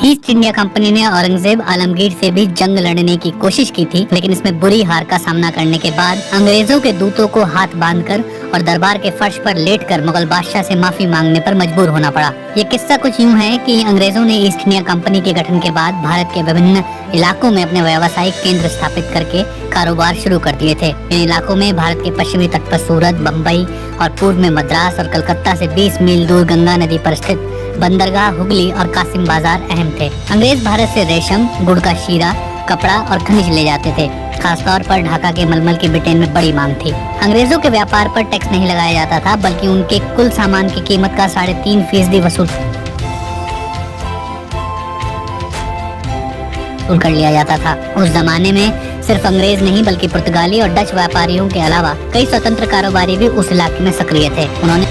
East India company ने औरंगजेब आलमगीर से भी जंग लड़ने की कोशिश की थी, लेकिन इसमें बुरी हार का सामना करने के बाद अंग्रेजों के दूतों को हाथ बांधकर और दरबार के फर्श पर लेटकर मुगल बादशाह से माफी मांगने पर मजबूर होना पड़ा। ये किस्सा कुछ यूँ है कि अंग्रेजों ने ईस्ट इंडिया कंपनी के गठन के बाद भारत के विभिन्न इलाकों में अपने व्यावसायिक केंद्र स्थापित करके कारोबार शुरू कर दिए थे। इन इलाकों में भारत के पश्चिमी तट पर सूरत, बम्बई और पूर्व में मद्रास और कलकत्ता से 20 मील दूर गंगा नदी पर स्थित बंदरगाह, हुगली और कासिम बाजार अहम थे। अंग्रेज भारत से रेशम, गुड़ का शीरा, कपड़ा और खनिज ले जाते थे। खासतौर पर ढाका के मलमल की ब्रिटेन में बड़ी मांग थी। अंग्रेजों के व्यापार पर टैक्स नहीं लगाया जाता था, बल्कि उनके कुल सामान की कीमत का 3.5% वसूल कर लिया जाता था। उस जमाने में सिर्फ अंग्रेज नहीं बल्कि पुर्तगाली और डच व्यापारियों के अलावा कई स्वतंत्र कारोबारी भी उस इलाके में सक्रिय थे। उन्होंने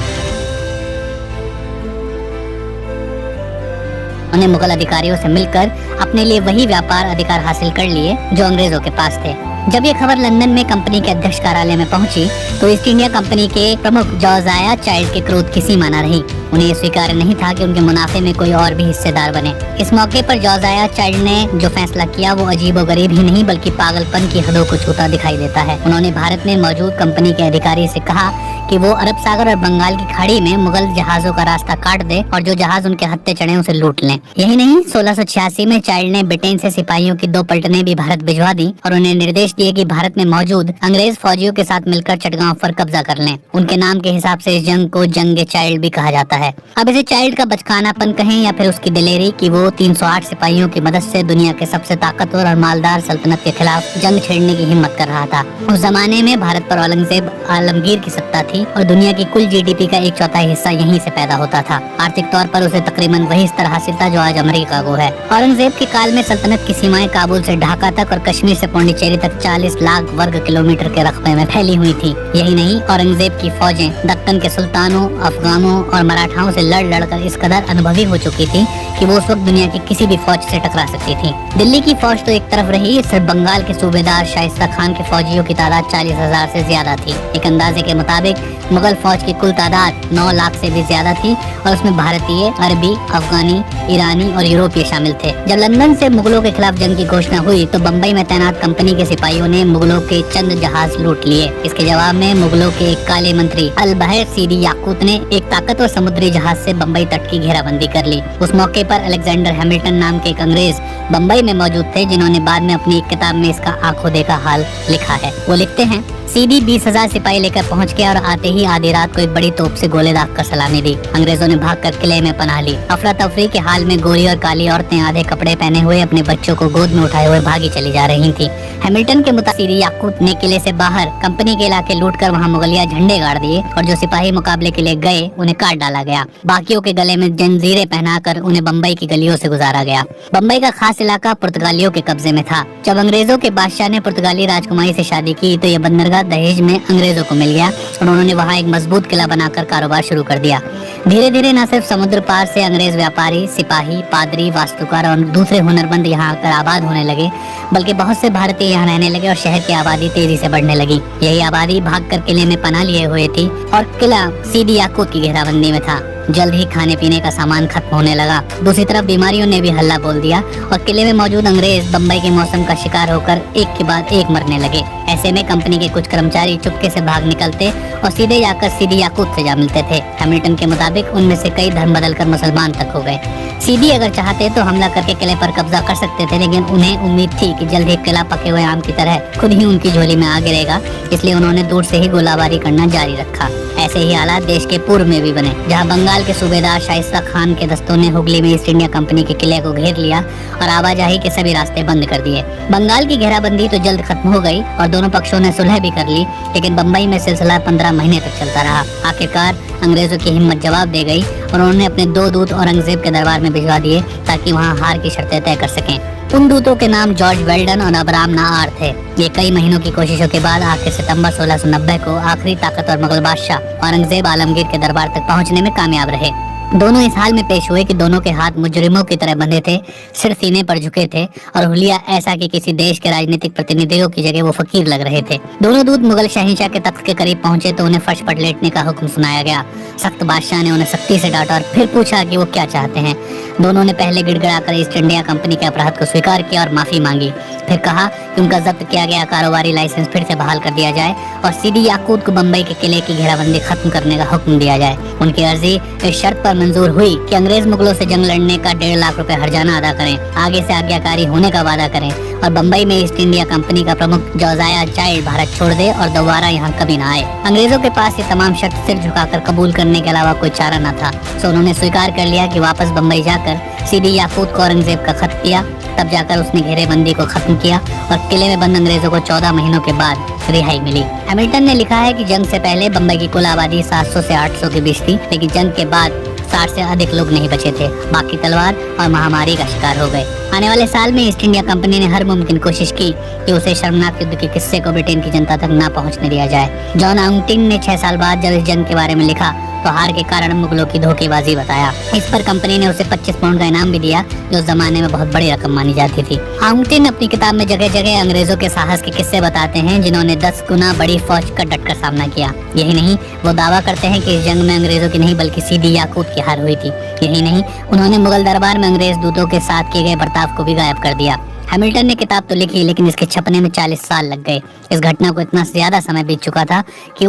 मुगल अधिकारियों से मिलकर अपने लिए वही व्यापार अधिकार हासिल कर लिए जो अंग्रेजों के पास थे। जब ये खबर लंदन में कंपनी के अध्यक्ष कार्यालय में पहुंची तो ईस्ट इंडिया कंपनी के प्रमुख जोसियाह चाइल्ड के क्रोध की सीमा न रही। उन्हें ये स्वीकार नहीं था कि उनके मुनाफे में कोई और भी हिस्सेदार बने। इस मौके पर जोसियाह चाइल्ड ने जो फैसला किया वो अजीबोगरीब ही नहीं बल्कि पागलपन की हदों को छूता दिखाई देता है। उन्होंने भारत में मौजूद कंपनी के अधिकारी से कहा कि वो अरब सागर और बंगाल की खाड़ी में मुगल जहाजों का रास्ता काट दे और जो जहाज उनके हत्थे चढ़े उसे लूट लें। यही नहीं, 1686 में चाइल्ड ने ब्रिटेन से सिपाहियों की 2 पलटनें भी भारत भिजवा दी और उन्हें निर्देश दिए कि भारत में मौजूद अंग्रेज फौजियों के साथ मिलकर चटगांव पर कब्जा कर लें। उनके नाम के हिसाब से इस जंग को जंग चाइल्ड भी कहा जाता है। अब इसे चाइल्ड का बचकानापन कहें या फिर उसकी दिलेरी कि वो 308 सिपाहियों की मदद से दुनिया के सबसे ताकतवर और मालदार सल्तनत के खिलाफ जंग छेड़ने की हिम्मत कर रहा था। उस जमाने में भारत पर औरंगजेब आलमगीर की सत्ता थी और दुनिया की कुल जीडीपी का 1/4 हिस्सा यहीं से पैदा होता था। आर्थिक तौर पर उसे तकरीबन वही स्तर हासिल था जो आज अमेरिका को है। औरंगजेब के काल में सल्तनत की सीमाएं काबुल से ढाका तक और कश्मीर से पौंडीचेरी तक 40 लाख वर्ग किलोमीटर के रकबे में फैली हुई थी। यही नहीं, औरंगजेब की फौजें दक्कन के सुल्तानों, अफगानों और मराठाओं से लड़ लड़कर इस कदर अनुभवी हो चुकी थी कि वो उस वक्त दुनिया की किसी भी फौज से टकरा सकती थी। दिल्ली की फौज तो एक तरफ रही, सिर्फ बंगाल के सूबेदार शाइस्ता खान के फौजियों की तादाद 40,000 से ज्यादा थी। एक अंदाजे के मुताबिक मुगल फौज की कुल तादाद 9 लाख से भी ज्यादा थी और उसमें भारतीय, अरबी, अफगानी, ईरानी और यूरोपीय शामिल थे। जब लंदन से मुगलों के खिलाफ जंग की घोषणा हुई तो बम्बई में तैनात कंपनी के सिपाहियों ने मुगलों के चंद जहाज लूट लिए। इसके जवाब में मुगलों के एक काले मंत्री अल बहर सीदी याकूत ने एक ताकतवर समुद्री जहाज से बम्बई तट की घेराबंदी कर ली। उस मौके पर अलेक्जेंडर हैमिल्टन नाम के एक अंग्रेज बम्बई में मौजूद थे जिन्होंने बाद में अपनी एक किताब में इसका आंखों देखा हाल लिखा है। वो लिखते हैं, सीधी 20,000 सिपाही लेकर पहुंच गया और आते ही आधी रात को एक बड़ी तोप से गोले दाग कर सलामी दी। अंग्रेजों ने भागकर किले में पनाह ली। अफरा तफरी के हाल में गोरी और काली औरतें आधे कपड़े पहने हुए अपने बच्चों को गोद में उठाए हुए भागी चली जा रही थी। हैमिल्टन के मुताबिक याकूत ने किले से बाहर कंपनी के इलाके लूटकर वहां मुगलिया झंडे गाड़ दिए और जो सिपाही मुकाबले के लिए गए उन्हें काट डाला गया। बाकियों के गले में जंजीरें पहनाकर उन्हें बम्बई की गलियों से गुजारा गया। बम्बई का खास इलाका पुर्तगालियों के कब्जे में था। जब अंग्रेजों के बादशाह ने पुर्तगाली राजकुमारी से शादी की तो यह बंदरगाह दहेज में अंग्रेजों को मिल गया और उन्होंने वहाँ एक मजबूत किला बनाकर कारोबार शुरू कर दिया। धीरे धीरे न सिर्फ समुद्र पार से अंग्रेज व्यापारी, सिपाही, पादरी, वास्तुकार और दूसरे हुनरमंद यहाँ आकर आबाद होने लगे, बल्कि बहुत से भारतीय यहाँ रहने लगे और शहर की आबादी तेजी से बढ़ने लगी। यही आबादी भागकर किले में पनाह लिए हुए थी और किला सीदी याकूत की घेराबंदी में था। जल्द ही खाने पीने का सामान खत्म होने लगा। दूसरी तरफ बीमारियों ने भी हल्ला बोल दिया और किले में मौजूद अंग्रेज बम्बई के मौसम का शिकार होकर एक के बाद एक मरने लगे। ऐसे में कंपनी के कुछ कर्मचारी चुपके से भाग निकलते और सीधे जाकर सीधी याकूत से जा मिलते थे। हैमिल्टन के मुताबिक उनमें से कई धर्म बदलकर मुसलमान तक हो गए। सीधी अगर चाहते तो हमला करके किले पर कब्जा कर सकते थे, लेकिन उन्हें उम्मीद थी कि जल्द ही किला पके हुए आम की तरह खुद ही उनकी झोली में आ गिरेगा, इसलिए उन्होंने दूर से ही गोलाबारी करना जारी रखा। ऐसे ही हालात देश के पूर्व में भी बने, जहां बंगाल के सूबेदार शाइस्ता खान के दस्तों ने हुगली में ईस्ट इंडिया कंपनी के किले को घेर लिया और आवाजाही के सभी रास्ते बंद कर दिए। बंगाल की घेराबंदी तो जल्द खत्म हो गई और दोनों पक्षों ने सुलह भी कर ली, लेकिन बम्बई में सिलसिला 15 महीने तक चलता रहा। आखिरकार अंग्रेजों की हिम्मत जवाब दे गई और उन्होंने अपने 2 दूत औरंगजेब के दरबार में भिजवा दिए ताकि वहां हार की शर्तें तय कर सकें। उन दूतों के नाम जॉर्ज वेल्डन और अब्राहम नाआर थे। ये कई महीनों की कोशिशों के बाद आखिर सितंबर 1690 को आखिरी ताकतवर मुगल बादशाह औरंगजेब आलमगीर के दरबार तक पहुंचने में कामयाब रहे। दोनों इस हाल में पेश हुए कि दोनों के हाथ मुजरिमों की तरह बंधे थे, सिर सीने पर झुके थे और हुलिया ऐसा कि किसी देश के राजनीतिक प्रतिनिधियों की जगह वो फकीर लग रहे थे। दोनों दूत मुगल शहंशाह के तख्त के करीब पहुंचे तो उन्हें फर्श पर लेटने का हुक्म सुनाया गया। सख्त बादशाह ने उन्हें सख्ती से डांटा और फिर पूछा कि वो क्या चाहते हैं। दोनों ने पहले गिड़गिड़ाकर ईस्ट इंडिया कंपनी के अपराध को स्वीकार किया और माफी मांगी। फिर कहा कि उनका जब्त किया गया कारोबारी लाइसेंस फिर से बहाल कर दिया जाए और सीडी याकूत को बम्बई के किले की घेराबंदी खत्म करने का हुक्म दिया जाए। उनकी अर्जी इस शर्त पर मंजूर हुई कि अंग्रेज मुगलों से जंग लड़ने का 1.5 लाख रुपए हर्जाना अदा करें, आगे से आज्ञाकारी होने का वादा करें और बम्बई में ईस्ट इंडिया कंपनी का प्रमुख जोसियाह चाइल्ड भारत छोड़ दे और दोबारा यहाँ कभी न आए। अंग्रेजों के पास ये तमाम शर्त सिर झुकाकर कबूल करने के अलावा कोई चारा न था, तो उन्होंने स्वीकार कर लिया कि वापस बम्बई जाकर सीडी याकूत को औरंगजेब का खत दिया। तब जाकर उसने घेरेबंदी को खत्म किया और किले में बंद अंग्रेजों को 14 महीनों के बाद रिहाई मिली। हैमिल्टन ने लिखा है कि जंग से पहले बम्बई की कुल आबादी 700 से 800 के बीच थी, लेकिन जंग के बाद 60 से अधिक लोग नहीं बचे थे, बाकी तलवार और महामारी का शिकार हो गए। आने वाले साल में ईस्ट इंडिया कंपनी ने हर मुमकिन कोशिश की कि उसे शर्मनाक युद्ध के किस्से को ब्रिटेन की जनता तक न पहुंचने दिया जाए। जॉन आउंटिंग ने 6 साल बाद जब इस जंग के बारे में लिखा तो हार के कारण मुगलों की धोखेबाजी बताया। इस पर कंपनी ने उसे 25 पाउंड का इनाम भी दिया, जो उस जमाने में बहुत बड़ी रकम मानी जाती थी। आउंटिन अपनी किताब में जगह जगह अंग्रेजों के साहस के किस्से बताते हैं, जिन्होंने 10 गुना बड़ी फौज का डटकर सामना किया। यही नहीं, वो दावा करते हैं कि इस जंग में अंग्रेजों की नहीं बल्कि सीडी याकूत की हार हुई थी। यही नहीं, उन्होंने मुगल दरबार में अंग्रेज दूतों के साथ किए गए बर्ताव को भी गायब कर दिया। हैमिल्टन ने किताब तो लिखी, लेकिन इसके छपने में 40 साल लग गए। इस घटना को इतना ज्यादा समय बीत चुका था कि